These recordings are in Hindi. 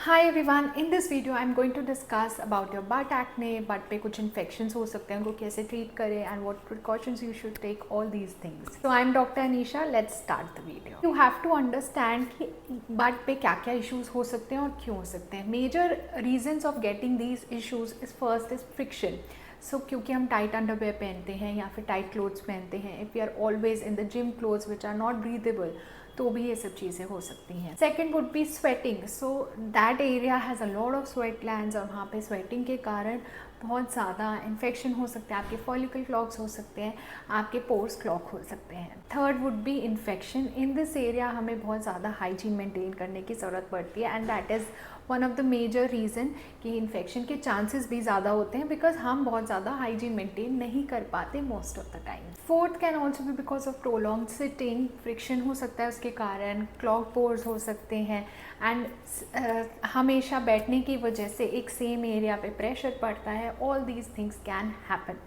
Hi everyone, in this video I'm going to discuss about your butt acne, butt पे कुछ infections हो सकते हैं, उनको कैसे treat करें and what precautions you should take, all these things. So I'm Dr. Anisha, let's start the video. You have to understand कि butt पे क्या क्या issues हो सकते हैं और क्यों हो सकते हैं. Major reasons of getting these issues is first is friction. So क्योंकि हम टाइट अंडरवेयर पहनते हैं या फिर टाइट क्लोथ्स पहनते हैं, if you are always in the gym clothes which are not breathable, तो भी ये सब चीज़ें हो सकती हैं. Second would be sweating. So that area has a lot of sweat glands और वहाँ पे स्वेटिंग के कारण बहुत ज़्यादा इन्फेक्शन हो सकते हैं, आपके फॉलिकल क्लॉग्स हो सकते हैं, आपके पोर्स क्लॉग हो सकते हैं. Third would B infection. In this area हमें बहुत ज़्यादा हाइजीन मेंटेन करने की ज़रूरत पड़ती है and that is one of the major reason कि इन्फेक्शन के चांसेस भी ज़्यादा होते हैं बिकॉज हम बहुत ज़्यादा हाइजीन मेंटेन नहीं कर पाते most of the time. Fourth can also be because of prolong sitting. Friction हो सकता है उसके कारण, क्लॉग पोर्स हो सकते हैं एंड हमेशा बैठने की वजह से एक सेम एरिया पे प्रेशर पड़ता है. All these things can happen.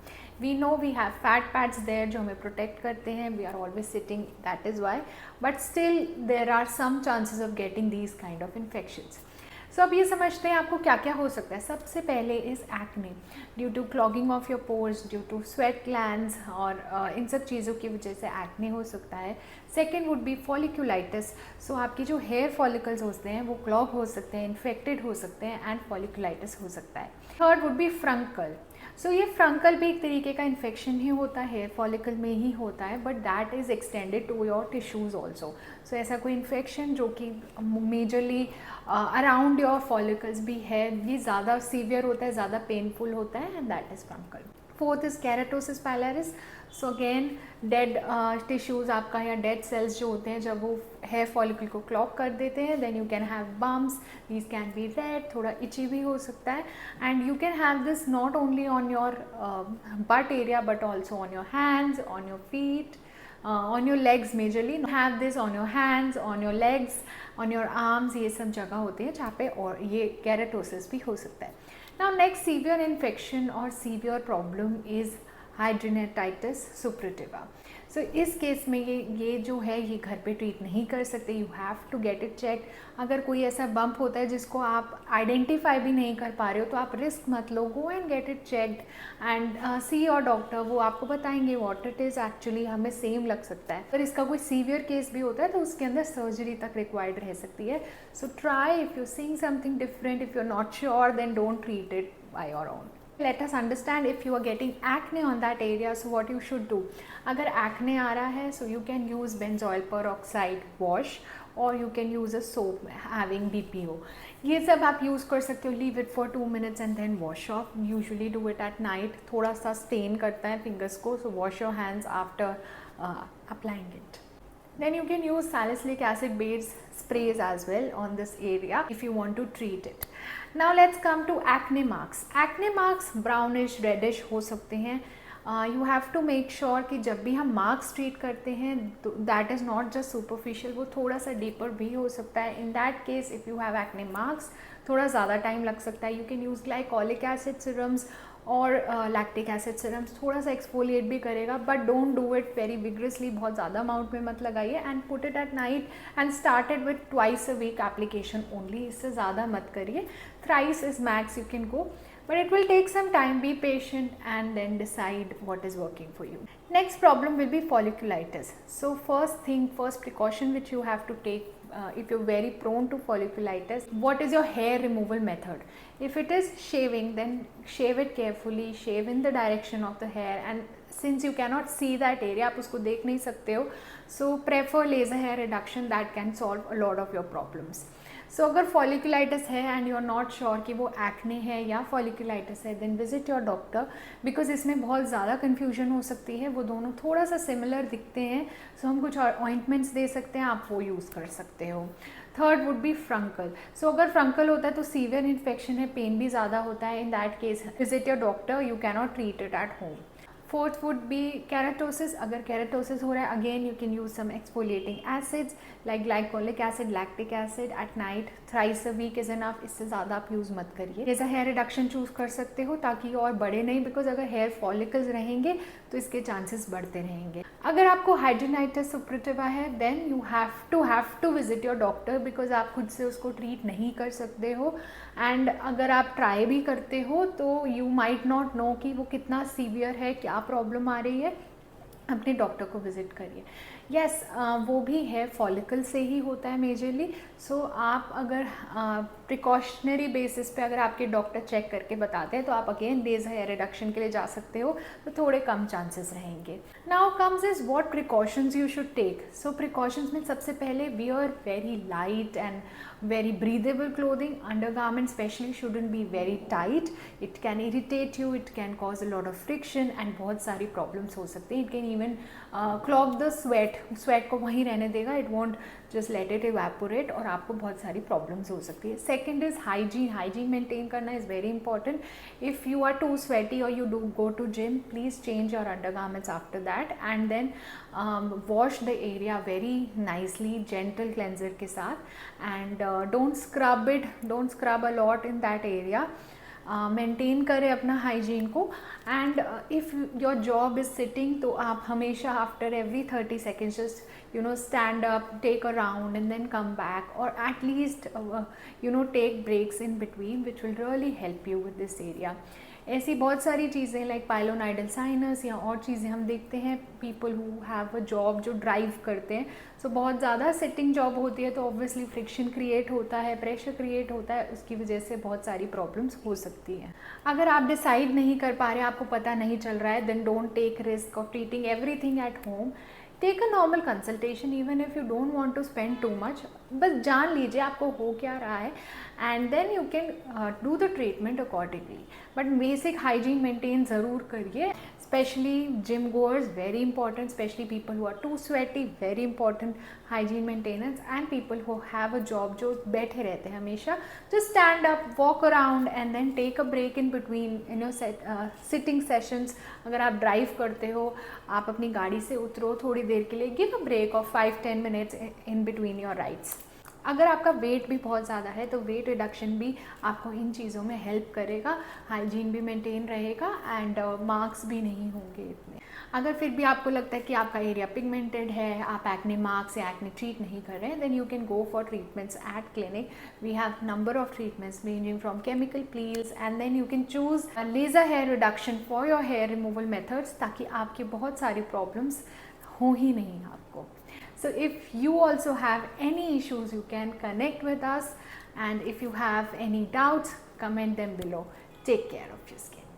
We know we have fat pads there जो हमें प्रोटेक्ट करते हैं. We are always sitting, that is why. But still there are some chances of getting these kind of infections. सो अब ये समझते हैं आपको क्या क्या हो सकता है. सबसे पहले is acne due to clogging of your pores, due to sweat glands और इन सब चीज़ों की वजह से एक्ने हो सकता है. Second would be folliculitis. So आपकी जो हेयर फॉलिकल्स होते हैं वो क्लॉग हो सकते हैं, इन्फेक्टेड हो सकते हैं एंड फॉलिकुलाइटिस हो सकता है. Third would be furuncle. So ये फ्रंकल भी एक तरीके का इन्फेक्शन ही होता है, हेयर फॉलिकल में ही होता है, but that is extended to your tissues also. So ऐसा कोई इन्फेक्शन जो कि मेजरली अराउंड योर फॉलिकल्स भी है, ये ज़्यादा सीवियर होता है, ज़्यादा पेनफुल होता है and that is furuncle. Fourth is keratosis pilaris. So again dead tissues आपका या डेड सेल्स जो होते हैं जब वो हेयर फॉलिकल को क्लॉग कर देते हैं, then you can have bumps. These can be red, थोड़ा इची भी हो सकता है and you can have this not only on your butt area but also on your hands, on your feet, on your legs majorly. Have this on your hands, on your legs, on your arms. ये सब जगह होती है जहाँ पे और ये केराटोसिस भी हो सकता है. Now next severe infection और severe problem is hidradenitis suppurativa. सो इस केस में ये जो है ये घर पे ट्रीट नहीं कर सकते. You have to get it check. अगर कोई ऐसा बम्प होता है जिसको आप आइडेंटिफाई भी नहीं कर पा रहे हो तो आप रिस्क मत लो. Go and get it checked and see your doctor. वो आपको बताएंगे व्हाट इट इज़. एक्चुअली हमें सेम लग सकता है, पर इसका कोई सीवियर केस भी होता है तो उसके अंदर सर्जरी तक रिक्वायर्ड रह सकती है. So try. If you seeing something different, if you are not sure, then don't treat it by your own. Let us understand if you are getting acne on that area, so what you should do. अगर acne आ रहा है, so you can use benzoyl peroxide wash or you can use a soap having BPO. ये सब आप यूज़ कर सकते हो. Leave it for 2 minutes and then wash off. Usually do it at night. थोड़ा सा stain करता है fingers को, so wash your hands after applying it. Then you can use salicylic acid based sprays as well on this area if you want to treat it. Now let's come to acne marks. Acne marks brownish reddish हो सकते हैं. You have to make sure कि जब भी हम marks treat करते हैं तो that is not just superficial, वो थोड़ा सा deeper भी हो सकता है. In that case if you have acne marks थोड़ा ज़्यादा टाइम लग सकता है. You can use glycolic acid serums और लैक्टिक एसिड सिरम्स. थोड़ा सा एक्सफोलिएट भी करेगा but don't do it very vigorously. बहुत ज़्यादा अमाउंट में मत लगाइए and put it at night and started with twice a week application only. इससे ज़्यादा मत करिए. Thrice is max you can go, but it will take some time. Be patient and then decide what is working for you. Next problem will be folliculitis. So first precaution which you have to take if you're very prone to folliculitis, what is your hair removal method? If it is shaving, then shave it carefully, shave in the direction of the hair, and since you cannot see that area, आप उसको देख नहीं सकते हो, so prefer laser hair reduction. That can solve a lot of your problems. सो अगर फॉलिकुलाइटिस है and you are not sure कि वो एक्ने है या फॉलिकुलाइटिस है, then visit your doctor because इसमें बहुत ज़्यादा कन्फ्यूजन हो सकती है. वो दोनों थोड़ा सा सिमिलर दिखते हैं, सो हम कुछ ऑइंटमेंट्स दे सकते हैं, आप वो यूज़ कर सकते हो. Third would be furuncle. So अगर फ्रंकल होता है तो सीवियर इन्फेक्शन है, पेन भी ज़्यादा होता है. In that case visit your doctor. You cannot treat it at home. Fourth would be keratosis. अगर केराटोसिस हो रहा है, again you can use some exfoliating acids like glycolic acid, lactic acid at night thrice a week is enough, इससे ज़्यादा आप यूज़ मत करिए। लेज़र हेयर रिडक्शन चूज़ कर सकते हो ताकि और बड़े नहीं, बिकॉज अगर हेयर फॉलिकल्स रहेंगे तो इसके चांसेस बढ़ते रहेंगे। अगर आपको हाइड्रोनाइटिस सुप्रेटिवा है then you have to visit your doctor, because आप खुद से उसको ट्रीट नहीं कर सकते हो। एंड अगर आप ट्राई भी करते हो तो यू माइट नॉट नो कि वो कितना सीवियर है, क्या प्रॉब्लम आ रही है। अपने डॉक्टर को विज़िट करिए। यस, वो भी हेयर फॉलिकल से ही होता है मेजरली। सो आप अगर प्रिकॉशनरी बेसिस पे अगर आपके डॉक्टर चेक करके बताते हैं तो आप अगेन लेज़र हेयर रिडक्शन के लिए जा सकते हो, तो थोड़े कम चांसेस रहेंगे। Now comes is what precautions you should take. So precautions में सबसे पहले wear very light and very breathable clothing. Undergarments especially shouldn't be very tight. It can irritate you, it can cause a lot of friction and बहुत सारी problems हो सकती हैं. It can even clog the sweat को वहीं रहने देगा, it won't just let it evaporate और आपको बहुत सारी problems हो सकती है. Second is hygiene maintain करना is very important. If you are too sweaty or you do go to gym, please change your undergarments after that and then wash the area very nicely, gentle cleanser के साथ, and don't scrub a lot in that area. Maintain करें अपना हाइजीन को। And if your job is sitting तो आप हमेशा after every 30 seconds just stand up, take a round and then come back, और at least take breaks in between which will really help you with this area. ऐसी बहुत सारी चीज़ें लाइक पाइलोनाइडल साइनस या और चीज़ें हम देखते हैं people who have a job जो ड्राइव करते हैं। सो बहुत ज़्यादा सिटिंग जॉब होती है तो ऑब्वियसली फ्रिक्शन क्रिएट होता है, प्रेशर क्रिएट होता है, उसकी वजह से बहुत सारी प्रॉब्लम्स हो सकती हैं। अगर आप डिसाइड नहीं कर पा रहे, आपको पता नहीं चल रहा है, then don't take risk of treating everything at home. Take a normal consultation even if you don't want to spend too much. बस जान लीजिए आपको हो क्या रहा है and then you can do the treatment accordingly. But basic hygiene maintain ज़रूर करिए, specially gym goers very important, specially people who are too sweaty, very important hygiene maintenance, and people who have a job जो बैठे रहते हैं हमेशा, just stand up, walk around and then take a break in between sitting sessions. अगर आप ड्राइव करते हो, आप अपनी गाड़ी से उतरो थोड़ी देर के लिए, give a break of 5-10 minutes in between your rides. अगर आपका वेट भी बहुत ज़्यादा है तो वेट रिडक्शन भी आपको इन चीज़ों में हेल्प करेगा, हाइजीन भी मेंटेन रहेगा एंड मार्क्स भी नहीं होंगे इतने। अगर फिर भी आपको लगता है कि आपका एरिया पिगमेंटेड है, आप एक्ने मार्क्स या एक्ने ट्रीट नहीं कर रहे हैं, then you can go for treatments at clinic. We have number of treatments ranging from chemical peels and then you can choose laser hair reduction for your hair removal methods, ताकि आपकी बहुत सारी प्रॉब्लम्स हो ही नहीं आपको। So if you also have any issues, you can connect with us, and if you have any doubts, comment them below. Take care of your skin.